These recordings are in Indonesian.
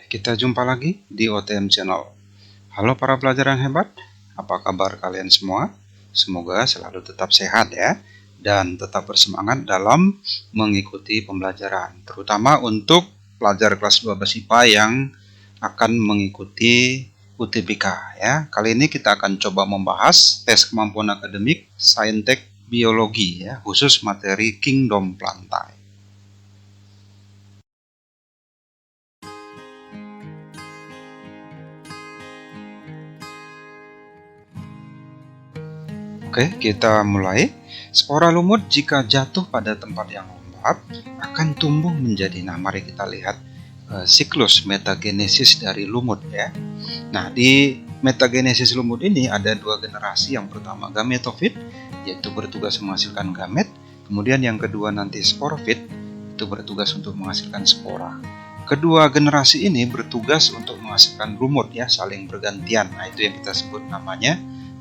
Kita jumpa lagi di OTM Channel. Halo para pelajar yang hebat, apa kabar kalian semua? Semoga selalu tetap sehat ya, dan tetap bersemangat dalam mengikuti pembelajaran, terutama untuk pelajar kelas 12 IPA yang akan mengikuti UTBK ya. Kali ini kita akan coba membahas tes kemampuan akademik Saintek Biologi ya, khusus materi Kingdom Plantae. Oke, kita mulai. Spora lumut jika jatuh pada tempat yang lembab akan tumbuh menjadi, nah mari kita lihat siklus metagenesis dari lumut ya. Nah, di metagenesis lumut ini ada dua generasi. Yang pertama gametofit, yaitu bertugas menghasilkan gamet. Kemudian yang kedua nanti sporofit, itu bertugas untuk menghasilkan spora. Kedua generasi ini bertugas untuk menghasilkan lumut ya, saling bergantian. Nah, itu yang kita sebut namanya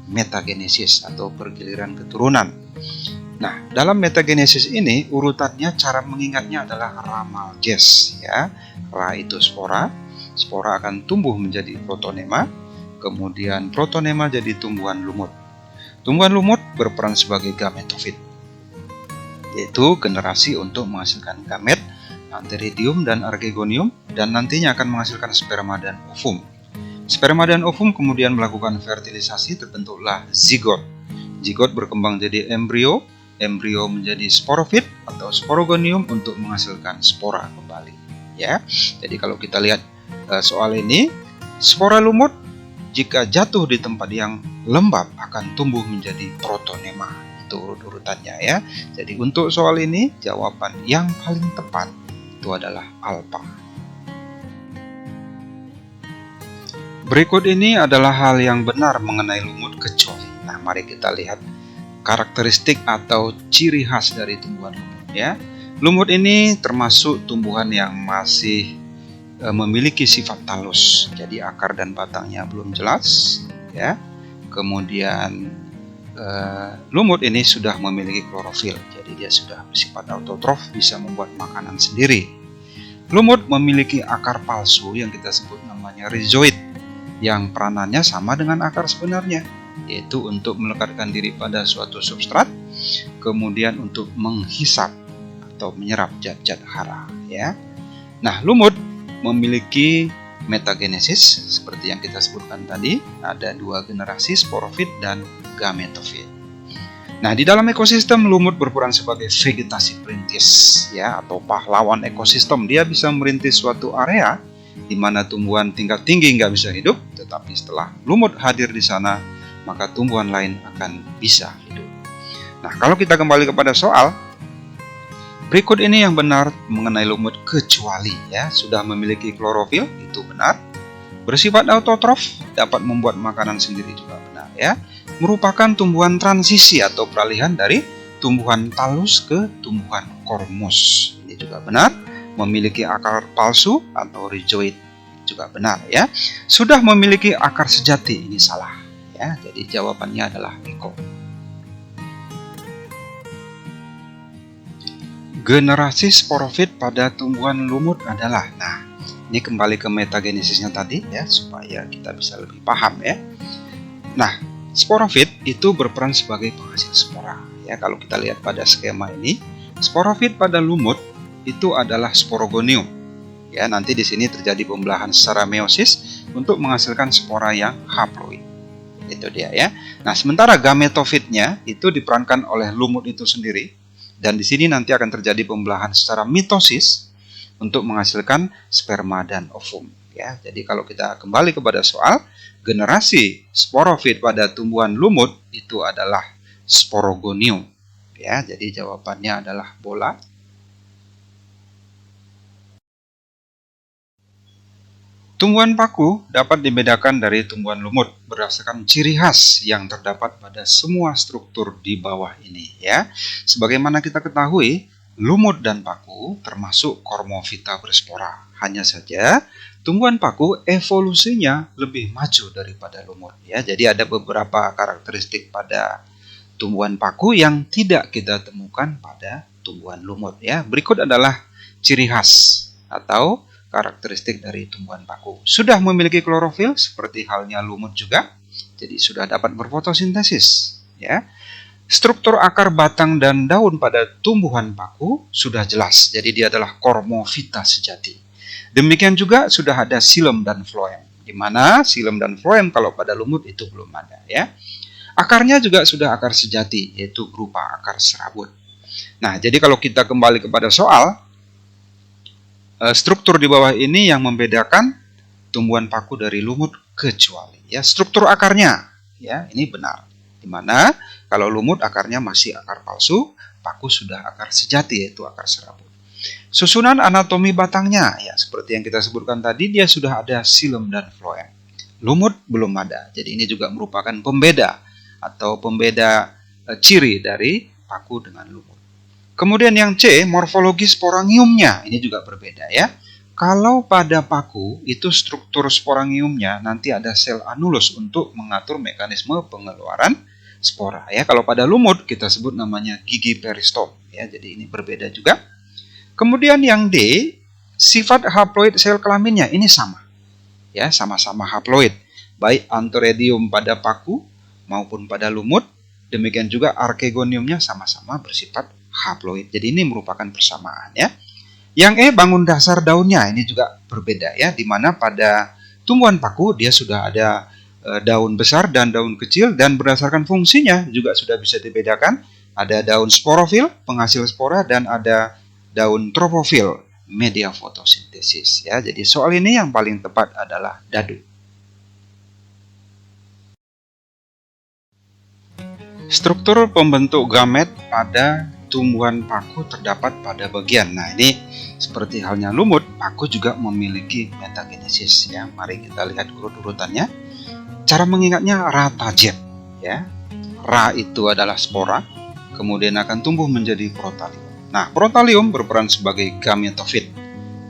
metagenesis atau pergiliran keturunan. Nah, dalam metagenesis ini urutannya, cara mengingatnya adalah Ramalges ya. Ra itu spora, spora akan tumbuh menjadi protonema, kemudian protonema jadi tumbuhan lumut. Tumbuhan lumut berperan sebagai gametofit, yaitu generasi untuk menghasilkan gamet, antheridium dan archegonium, dan nantinya akan menghasilkan sperma dan ovum. Sperma dan ovum kemudian melakukan fertilisasi, terbentuklah zigot. Zigot berkembang jadi embrio, embrio menjadi sporofit atau sporogonium untuk menghasilkan spora kembali. Ya, jadi kalau kita lihat soal ini, spora lumut jika jatuh di tempat yang lembab akan tumbuh menjadi protonema. Itu urut-urutannya ya. Jadi untuk soal ini jawaban yang paling tepat itu adalah alpha. Berikut ini adalah hal yang benar mengenai lumut kecuali. Nah, mari kita lihat karakteristik atau ciri khas dari tumbuhan lumut ya. Lumut ini termasuk tumbuhan yang masih memiliki sifat talus. Jadi akar dan batangnya belum jelas ya. Kemudian lumut ini sudah memiliki klorofil. Jadi dia sudah bersifat autotrof, bisa membuat makanan sendiri. Lumut memiliki akar palsu yang kita sebut namanya rhizoid, yang peranannya sama dengan akar sebenarnya, yaitu untuk melekatkan diri pada suatu substrat, kemudian untuk menghisap atau menyerap zat-zat hara ya. Nah, lumut memiliki metagenesis seperti yang kita sebutkan tadi, ada dua generasi, sporofit dan gametofit. Nah, di dalam ekosistem lumut berperan sebagai vegetasi perintis ya, atau pahlawan ekosistem. Dia bisa merintis suatu area di mana tumbuhan tingkat tinggi nggak bisa hidup, tetapi setelah lumut hadir di sana, maka tumbuhan lain akan bisa hidup. Nah, kalau kita kembali kepada soal, berikut ini yang benar mengenai lumut kecuali ya, sudah memiliki klorofil, itu benar. Bersifat autotrof, dapat membuat makanan sendiri, juga benar ya. Merupakan tumbuhan transisi atau peralihan dari tumbuhan talus ke tumbuhan kormus, ini juga benar. Memiliki akar palsu atau rhizoid, juga benar ya. Sudah memiliki akar sejati, ini salah ya. Jadi jawabannya adalah Eko. Generasi sporofit pada tumbuhan lumut adalah, nah ini kembali ke metagenesisnya tadi ya, supaya kita bisa lebih paham ya. Nah, sporofit itu berperan sebagai penghasil spora ya. Kalau kita lihat pada skema ini, sporofit pada lumut itu adalah sporogonium ya. Nanti di sini terjadi pembelahan secara meiosis untuk menghasilkan spora yang haploid, itu dia ya. Nah, sementara gametofitnya itu diperankan oleh lumut itu sendiri, dan di sini nanti akan terjadi pembelahan secara mitosis untuk menghasilkan sperma dan ovum ya. Jadi kalau kita kembali kepada soal, generasi sporofit pada tumbuhan lumut itu adalah sporogonium ya. Jadi jawabannya adalah bola. Tumbuhan paku dapat dibedakan dari tumbuhan lumut berdasarkan ciri khas yang terdapat pada semua struktur di bawah ini ya. Sebagaimana kita ketahui, lumut dan paku termasuk Cormophyta berspora. Hanya saja tumbuhan paku evolusinya lebih maju daripada lumut ya. Jadi ada beberapa karakteristik pada tumbuhan paku yang tidak kita temukan pada tumbuhan lumut ya. Berikut adalah ciri khas atau karakteristik dari tumbuhan paku. Sudah memiliki klorofil seperti halnya lumut juga. Jadi sudah dapat berfotosintesis, ya. Struktur akar, batang, dan daun pada tumbuhan paku sudah jelas. Jadi dia adalah kormofita sejati. Demikian juga sudah ada silem dan floem. Di mana silem dan floem kalau pada lumut itu belum ada, ya. Akarnya juga sudah akar sejati, yaitu berupa akar serabut. Nah, jadi kalau kita kembali kepada soal, struktur di bawah ini yang membedakan tumbuhan paku dari lumut kecuali, ya, struktur akarnya, ya, ini benar. Di mana kalau lumut akarnya masih akar palsu, paku sudah akar sejati, yaitu akar serabut. Susunan anatomi batangnya, ya, seperti yang kita sebutkan tadi, dia sudah ada silem dan floem. Lumut belum ada, jadi ini juga merupakan pembeda atau pembeda ciri dari paku dengan lumut. Kemudian yang C, morfologi sporangiumnya, ini juga berbeda, ya. Kalau pada paku itu struktur sporangiumnya nanti ada sel anulus untuk mengatur mekanisme pengeluaran spora, ya. Kalau pada lumut kita sebut namanya gigi peristom, ya. Jadi ini berbeda juga. Kemudian yang D, sifat haploid sel kelaminnya ini sama, ya, sama-sama haploid, baik antheridium pada paku maupun pada lumut. Demikian juga archegoniumnya sama-sama bersifat haploid. Jadi ini merupakan persamaan, ya. Yang E, bangun dasar daunnya ini juga berbeda, ya, di mana pada tumbuhan paku dia sudah ada daun besar dan daun kecil, dan berdasarkan fungsinya juga sudah bisa dibedakan. Ada daun sporofil, penghasil spora, dan ada daun tropofil, media fotosintesis, ya. Jadi soal ini yang paling tepat adalah dadu. Struktur pembentuk gamet pada tumbuhan paku terdapat pada bagian. Nah, ini seperti halnya lumut, paku juga memiliki metagenesis, ya. Mari kita lihat urut-urutannya. Cara mengingatnya ratajet, ya. Ra itu adalah spora, kemudian akan tumbuh menjadi protalium. Nah, protalium berperan sebagai gametofit,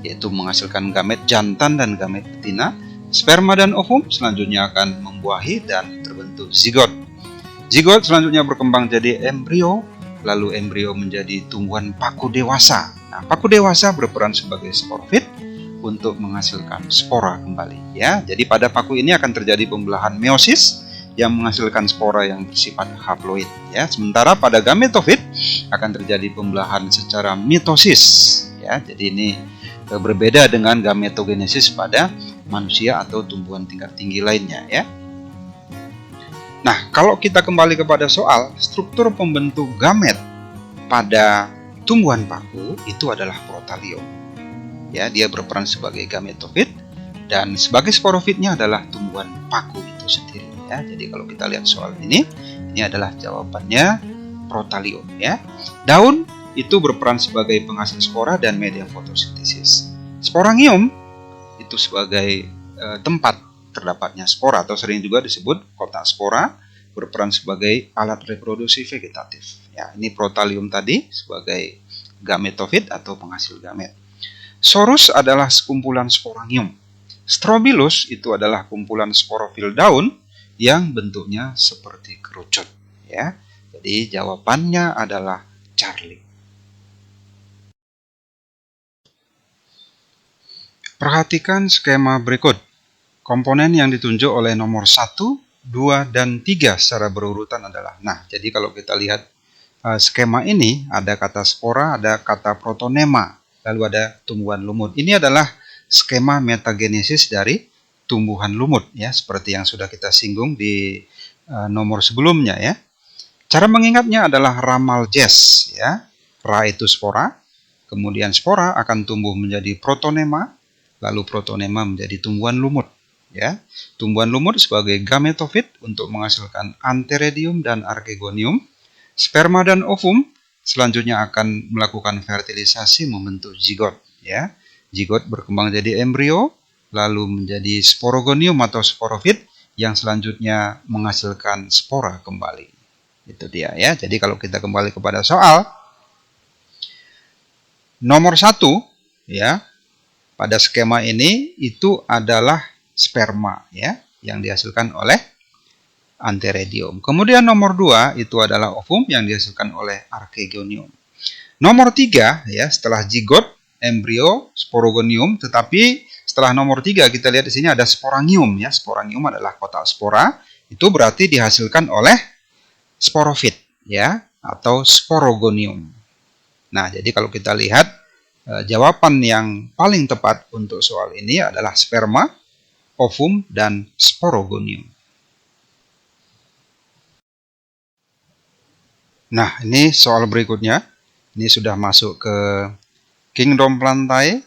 yaitu menghasilkan gamet jantan dan gamet betina. Sperma dan ovum selanjutnya akan membuahi dan terbentuk zigot. Zigot selanjutnya berkembang jadi embrio, lalu embrio menjadi tumbuhan paku dewasa. Nah, paku dewasa berperan sebagai sporofit untuk menghasilkan spora kembali, ya. Jadi pada paku ini akan terjadi pembelahan meiosis yang menghasilkan spora yang bersifat haploid, ya. Sementara pada gametofit akan terjadi pembelahan secara mitosis, ya. Jadi ini berbeda dengan gametogenesis pada manusia atau tumbuhan tingkat tinggi lainnya, ya. Nah, kalau kita kembali kepada soal, struktur pembentuk gamet pada tumbuhan paku itu adalah protalium. Ya, dia berperan sebagai gametofit dan sebagai sporofitnya adalah tumbuhan paku itu sendiri, ya. Jadi kalau kita lihat soal ini adalah jawabannya protalium, ya. Daun itu berperan sebagai penghasil spora dan media fotosintesis. Sporangium itu sebagai tempat terdapatnya spora atau sering juga disebut kotak spora, berperan sebagai alat reproduksi vegetatif. Ya, ini protalium tadi sebagai gametofit atau penghasil gamet. Sorus adalah sekumpulan sporangium. Strobilus itu adalah kumpulan sporofil daun yang bentuknya seperti kerucut, ya. Jadi jawabannya adalah Charlie. Perhatikan skema berikut. Komponen yang ditunjuk oleh nomor 1, 2, dan 3 secara berurutan adalah. Nah, jadi kalau kita lihat skema ini, ada kata spora, ada kata protonema, lalu ada tumbuhan lumut. Ini adalah skema metagenesis dari tumbuhan lumut, ya, seperti yang sudah kita singgung di nomor sebelumnya, ya. Cara mengingatnya adalah ramal Jess, ya. Ra itu spora, kemudian spora akan tumbuh menjadi protonema, lalu protonema menjadi tumbuhan lumut. Ya, tumbuhan lumut sebagai gametofit untuk menghasilkan antheridium dan archegonium. Sperma dan ovum selanjutnya akan melakukan fertilisasi membentuk zigot, ya. Zigot berkembang jadi embrio, lalu menjadi sporogonium atau sporofit yang selanjutnya menghasilkan spora kembali. Itu dia, ya. Jadi kalau kita kembali kepada soal nomor 1, ya, pada skema ini itu adalah sperma, ya, yang dihasilkan oleh antheridium. Kemudian nomor 2 itu adalah ovum yang dihasilkan oleh archegonium. Nomor 3, ya, setelah zigot embrio, sporogonium, tetapi setelah nomor 3 kita lihat di sini ada sporangium ya. Sporangium adalah kotak spora, itu berarti dihasilkan oleh sporofit ya atau sporogonium. Nah, jadi kalau kita lihat jawaban yang paling tepat untuk soal ini adalah sperma, ovum, dan sporogonium. Nah, ini soal berikutnya. Ini sudah masuk ke kingdom plantae,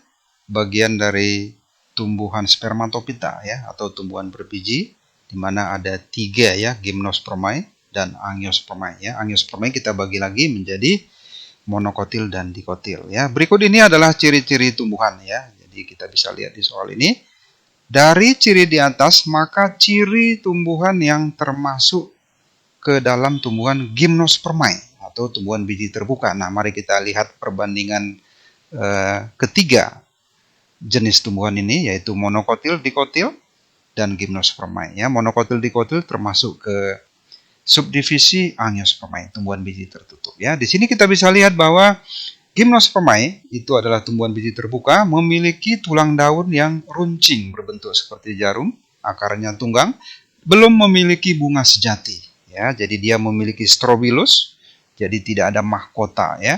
bagian dari tumbuhan spermatopita ya, atau tumbuhan berbiji, di mana ada 3 ya, gymnospermae dan angiospermae ya. Angiospermae kita bagi lagi menjadi monokotil dan dikotil ya. Berikut ini adalah ciri-ciri tumbuhan ya. Jadi kita bisa lihat di soal ini. Dari ciri di atas, maka ciri tumbuhan yang termasuk ke dalam tumbuhan gymnospermae atau tumbuhan biji terbuka. Nah, mari kita lihat perbandingan ketiga jenis tumbuhan ini, yaitu monokotil, dikotil, dan gymnospermae ya. Monokotil, dikotil termasuk ke subdivisi angiospermae, tumbuhan biji tertutup ya. Di sini kita bisa lihat bahwa gymnospermae itu adalah tumbuhan biji terbuka, memiliki tulang daun yang runcing berbentuk seperti jarum, akarnya tunggang, belum memiliki bunga sejati ya. Jadi dia memiliki strobilus, jadi tidak ada mahkota ya.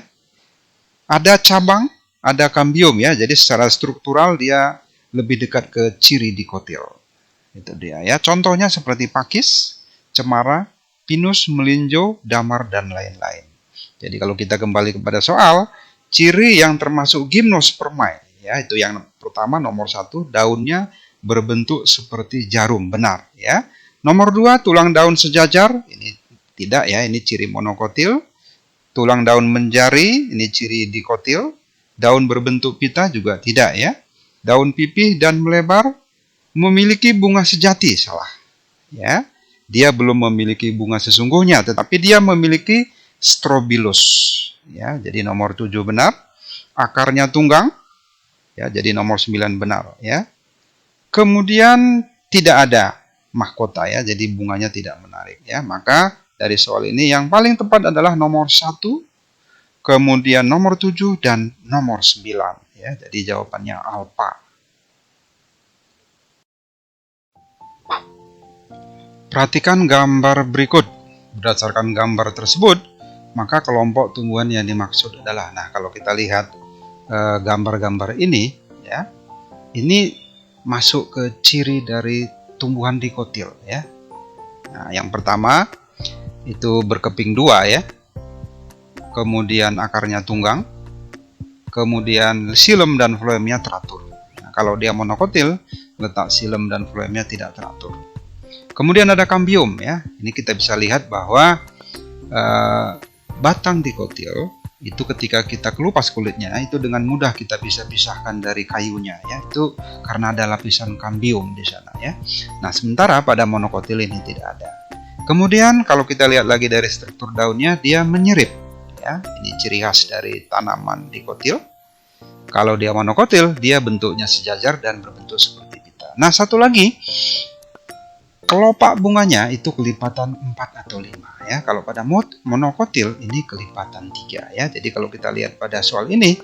Ada cabang, ada kambium ya. Jadi secara struktural dia lebih dekat ke ciri dikotil. Itu dia ya. Contohnya seperti pakis, cemara, pinus, melinjo, damar, dan lain-lain. Jadi kalau kita kembali kepada soal, ciri yang termasuk gymnospermae ya, itu yang pertama nomor 1, daunnya berbentuk seperti jarum, benar ya. Nomor 2, tulang daun sejajar, ini tidak ya, ini ciri monokotil. Tulang daun menjari, ini ciri dikotil. Daun berbentuk pita juga tidak ya. Daun pipih dan melebar, memiliki bunga sejati, salah ya. Dia belum memiliki bunga sesungguhnya, tetapi dia memiliki strobilus ya. Jadi nomor 7 benar. Akarnya tunggang ya, jadi nomor 9 benar ya. Kemudian tidak ada mahkota ya, jadi bunganya tidak menarik ya. Maka dari soal ini yang paling tepat adalah nomor 1, kemudian nomor 7 dan nomor 9 ya. Jadi jawabannya alpha. Perhatikan gambar berikut. Berdasarkan gambar tersebut, maka kelompok tumbuhan yang dimaksud adalah, nah kalau kita lihat gambar-gambar ini ya, ini masuk ke ciri dari tumbuhan dikotil ya. Nah, yang pertama itu berkeping 2 ya. Kemudian akarnya tunggang. Kemudian xilem dan floemnya teratur. Nah, kalau dia monokotil, letak xilem dan floemnya tidak teratur. Kemudian ada kambium ya. Ini kita bisa lihat bahwa batang dikotil itu ketika kita kelupas kulitnya itu dengan mudah kita bisa pisahkan dari kayunya ya. Itu karena ada lapisan kambium di sana ya. Nah, sementara pada monokotil ini tidak ada. Kemudian kalau kita lihat lagi dari struktur daunnya, dia menyerip ya. Ini ciri khas dari tanaman dikotil. Kalau dia monokotil, dia bentuknya sejajar dan berbentuk seperti pita. Nah, satu lagi, kelopak bunganya itu kelipatan 4 atau 5 ya. Kalau pada monokotil ini kelipatan 3 ya. Jadi kalau kita lihat pada soal ini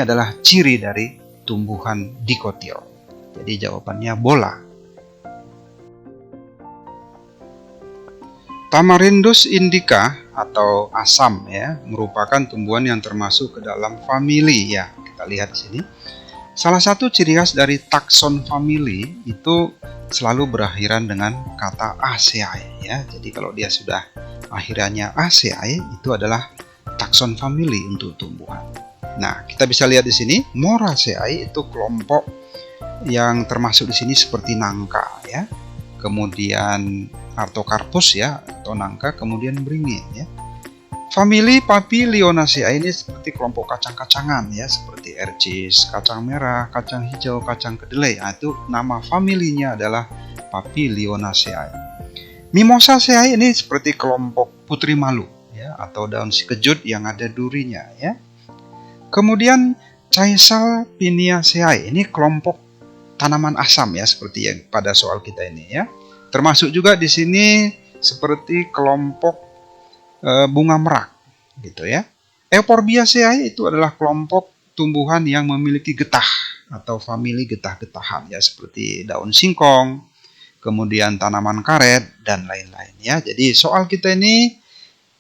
adalah ciri dari tumbuhan dikotil. Jadi jawabannya bola. Tamarindus indica atau asam ya, merupakan tumbuhan yang termasuk ke dalam famili ya. Kita lihat di sini. Salah satu ciri khas dari takson famili itu selalu berakhiran dengan kata aceae ya. Jadi kalau dia sudah akhirannya aceae itu adalah takson famili untuk tumbuhan. Nah, kita bisa lihat di sini Moraceae itu kelompok yang termasuk di sini seperti nangka ya. Kemudian Artocarpus ya atau nangka, kemudian beringin ya. Famili Papilionaceae ini seperti kelompok kacang-kacangan ya, seperti ercis, kacang merah, kacang hijau, kacang kedelai. Nah, itu nama familinya adalah Papilionaceae. Mimosaceae ini seperti kelompok putri malu ya, atau daun sekejut yang ada durinya ya. Kemudian Caesalpiniaceae ini kelompok tanaman asam ya, seperti yang pada soal kita ini ya. Termasuk juga di sini seperti kelompok bunga merak gitu ya. Euphorbiaceae itu adalah kelompok tumbuhan yang memiliki getah atau famili getah-getahan ya, seperti daun singkong, kemudian tanaman karet dan lain-lain ya. Jadi soal kita ini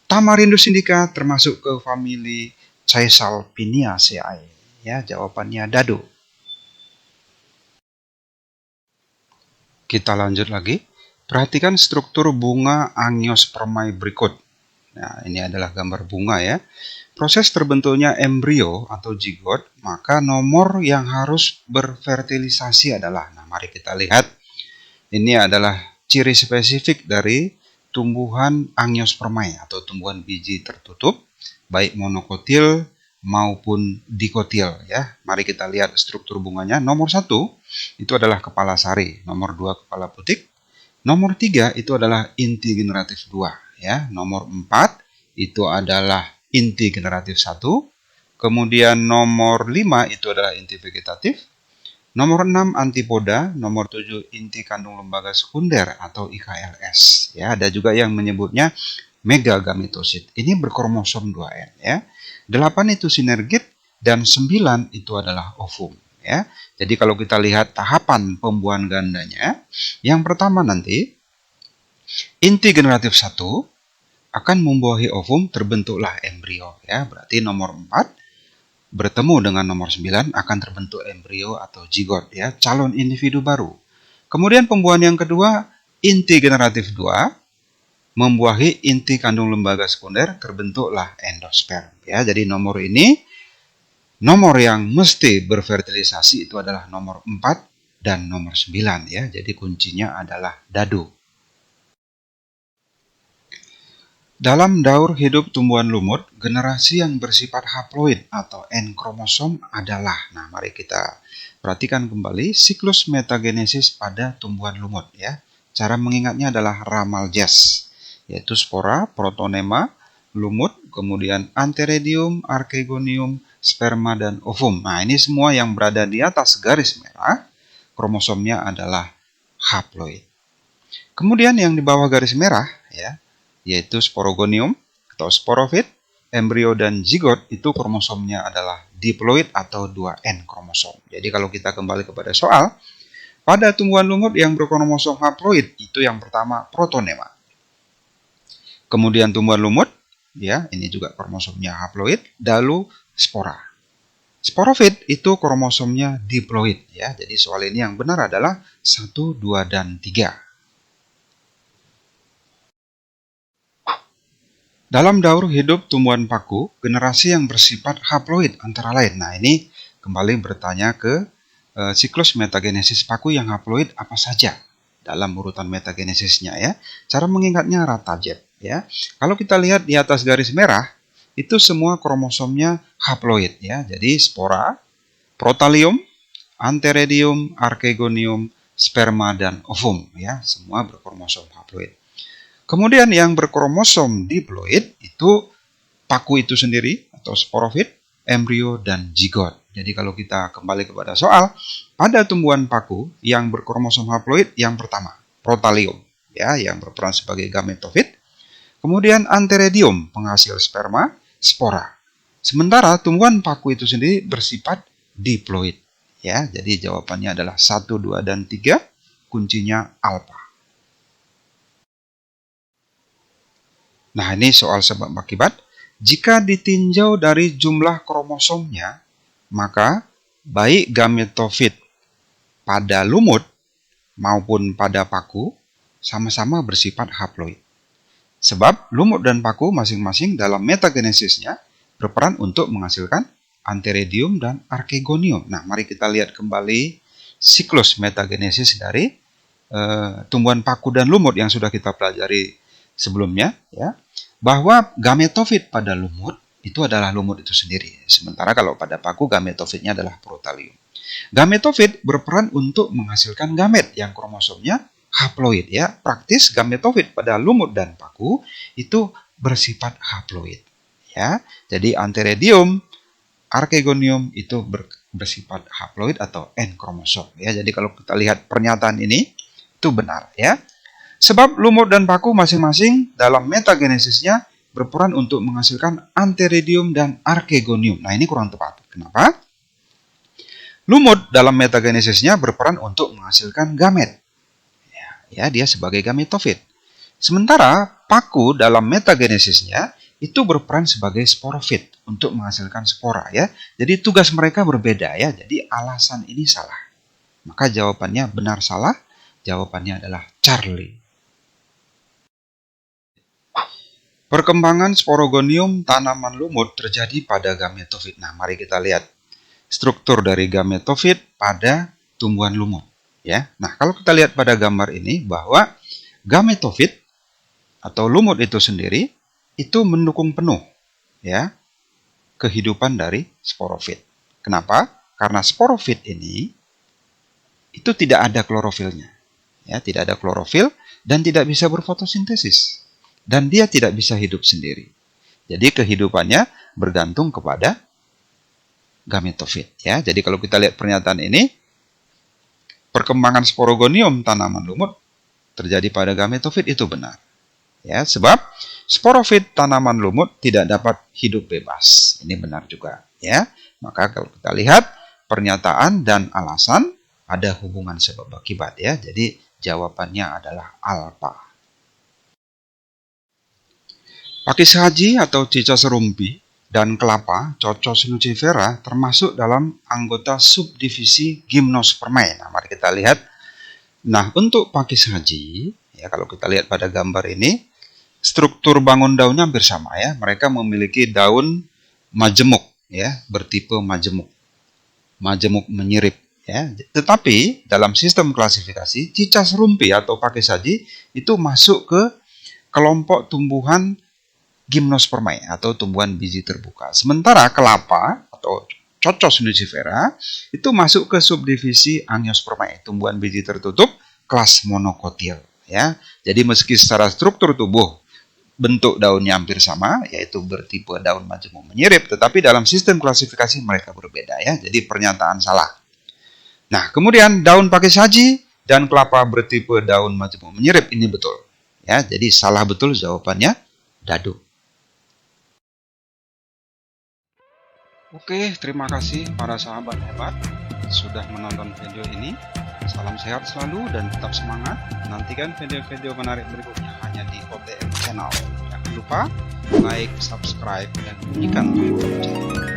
Tamarindus indica termasuk ke famili Caesalpiniaceae ya. Jawabannya dado. Kita lanjut lagi. Perhatikan struktur bunga Angiospermae berikut. Nah, ini adalah gambar bunga ya. Proses terbentuknya embrio atau zigot, maka nomor yang harus berfertilisasi adalah, nah mari kita lihat. Ini adalah ciri spesifik dari tumbuhan Angiospermae atau tumbuhan biji tertutup, baik monokotil maupun dikotil ya. Mari kita lihat struktur bunganya. Nomor 1 itu adalah kepala sari, nomor 2 kepala putik, nomor 3 itu adalah inti generatif 2 ya. Nomor 4 itu adalah inti generatif 1. Kemudian nomor 5 itu adalah inti vegetatif. Nomor 6 antipoda, nomor 7 inti kandung lembaga sekunder atau IKLS ya. Ada juga yang menyebutnya megagametosit. Ini berkromosom 2N ya. 8 itu sinergit dan 9 itu adalah ovum ya. Jadi kalau kita lihat tahapan pembuahan gandanya, yang pertama nanti inti generatif 1 akan membuahi ovum, terbentuklah embrio ya. Berarti nomor 4 bertemu dengan nomor 9 akan terbentuk embrio atau zigot ya, calon individu baru. Kemudian pembuahan yang kedua, inti generatif 2 membuahi inti kandung lembaga sekunder, terbentuklah endosperm ya. Jadi nomor ini, nomor yang mesti berfertilisasi itu adalah nomor 4 dan nomor 9 ya. Jadi kuncinya adalah dado. Dalam daur hidup tumbuhan lumut, generasi yang bersifat haploid atau N kromosom adalah, nah mari kita perhatikan kembali siklus metagenesis pada tumbuhan lumut ya. Cara mengingatnya adalah ramal Jess, yaitu spora, protonema, lumut, kemudian antheridium, archegonium, sperma, dan ovum. Nah ini semua yang berada di atas garis merah, kromosomnya adalah haploid. Kemudian yang di bawah garis merah ya, yaitu sporogonium atau sporofit, embrio dan zigot, itu kromosomnya adalah diploid atau 2N kromosom. Jadi kalau kita kembali kepada soal, pada tumbuhan lumut yang berkromosom haploid itu yang pertama protonema. Kemudian tumbuhan lumut ya, ini juga kromosomnya haploid, lalu spora. Sporofit itu kromosomnya diploid ya. Jadi soal ini yang benar adalah 1, 2, dan 3. Dalam daur hidup tumbuhan paku, generasi yang bersifat haploid antara lain. Nah ini kembali bertanya ke siklus metagenesis paku yang haploid apa saja dalam urutan metagenesisnya ya. Cara mengingatnya Ratajet ya. Kalau kita lihat di atas garis merah, itu semua kromosomnya haploid ya. Jadi spora, protalium, antheridium, archegonium, sperma, dan ovum ya. Semua berkromosom haploid. Kemudian yang berkromosom diploid itu paku itu sendiri atau sporofit, embrio, dan zigot. Jadi kalau kita kembali kepada soal, pada tumbuhan paku yang berkromosom haploid yang pertama, protalium ya, yang berperan sebagai gametofit. Kemudian antheridium, penghasil sperma, spora. Sementara tumbuhan paku itu sendiri bersifat diploid ya. Jadi jawabannya adalah 1, 2, dan 3, kuncinya alpha. Nah ini soal sebab akibat. Jika ditinjau dari jumlah kromosomnya, maka baik gametofit pada lumut maupun pada paku sama-sama bersifat haploid. Sebab lumut dan paku masing-masing dalam metagenesisnya berperan untuk menghasilkan antheridium dan archegonium. Nah mari kita lihat kembali siklus metagenesis dari tumbuhan paku dan lumut yang sudah kita pelajari sebelumnya ya. Bahwa gametofit pada lumut itu adalah lumut itu sendiri. Sementara kalau pada paku gametofitnya adalah protalium. Gametofit berperan untuk menghasilkan gamet yang kromosomnya haploid ya. Praktis gametofit pada lumut dan paku itu bersifat haploid ya. Jadi antheridium, archegonium itu bersifat haploid atau N kromosom ya. Jadi kalau kita lihat pernyataan ini itu benar ya. Sebab lumut dan paku masing-masing dalam metagenesisnya berperan untuk menghasilkan antheridium dan archegonium. Nah ini kurang tepat. Kenapa? Lumut dalam metagenesisnya berperan untuk menghasilkan gamet. Ya, dia sebagai gametofit. Sementara paku dalam metagenesisnya itu berperan sebagai sporofit untuk menghasilkan spora ya. Jadi tugas mereka berbeda ya. Jadi alasan ini salah. Maka jawabannya benar salah. Jawabannya adalah Charlie. Perkembangan sporogonium tanaman lumut terjadi pada gametofit. Nah, mari kita lihat struktur dari gametofit pada tumbuhan lumut ya. Nah, kalau kita lihat pada gambar ini bahwa gametofit atau lumut itu sendiri itu mendukung penuh ya kehidupan dari sporofit. Kenapa? Karena sporofit ini itu tidak ada klorofilnya. Ya, tidak ada klorofil dan tidak bisa berfotosintesis. Dan dia tidak bisa hidup sendiri. Jadi kehidupannya bergantung kepada gametofit ya. Jadi kalau kita lihat pernyataan ini, perkembangan sporogonium tanaman lumut terjadi pada gametofit itu benar. Ya, sebab sporofit tanaman lumut tidak dapat hidup bebas. Ini benar juga ya. Maka kalau kita lihat pernyataan dan alasan ada hubungan sebab akibat ya. Jadi jawabannya adalah alpha. Pakis haji atau cicak serumpi dan kelapa Cocos nucifera termasuk dalam anggota subdivisi Gymnospermae. Nah, mari kita lihat. Nah, untuk pakis haji, ya kalau kita lihat pada gambar ini, struktur bangun daunnya hampir sama ya. Mereka memiliki daun majemuk ya, bertipe majemuk. Majemuk menyirip ya. Tetapi dalam sistem klasifikasi, cicak serumpi atau pakis haji itu masuk ke kelompok tumbuhan Gymnospermae atau tumbuhan biji terbuka. Sementara kelapa atau Cocos nucifera itu masuk ke subdivisi Angiospermae, tumbuhan biji tertutup kelas monokotil ya. Jadi meski secara struktur tubuh bentuk daunnya hampir sama, yaitu bertipe daun majemuk menyirip, tetapi dalam sistem klasifikasi mereka berbeda ya. Jadi pernyataan salah. Nah, kemudian daun pakis haji dan kelapa bertipe daun majemuk menyirip ini betul. Ya, jadi salah betul jawabannya dadu. Oke, terima kasih para sahabat hebat sudah menonton video ini. Salam sehat selalu dan tetap semangat. Nantikan video-video menarik berikutnya hanya di OTM Channel. Jangan lupa like, subscribe, dan bunyikan tombol lonceng.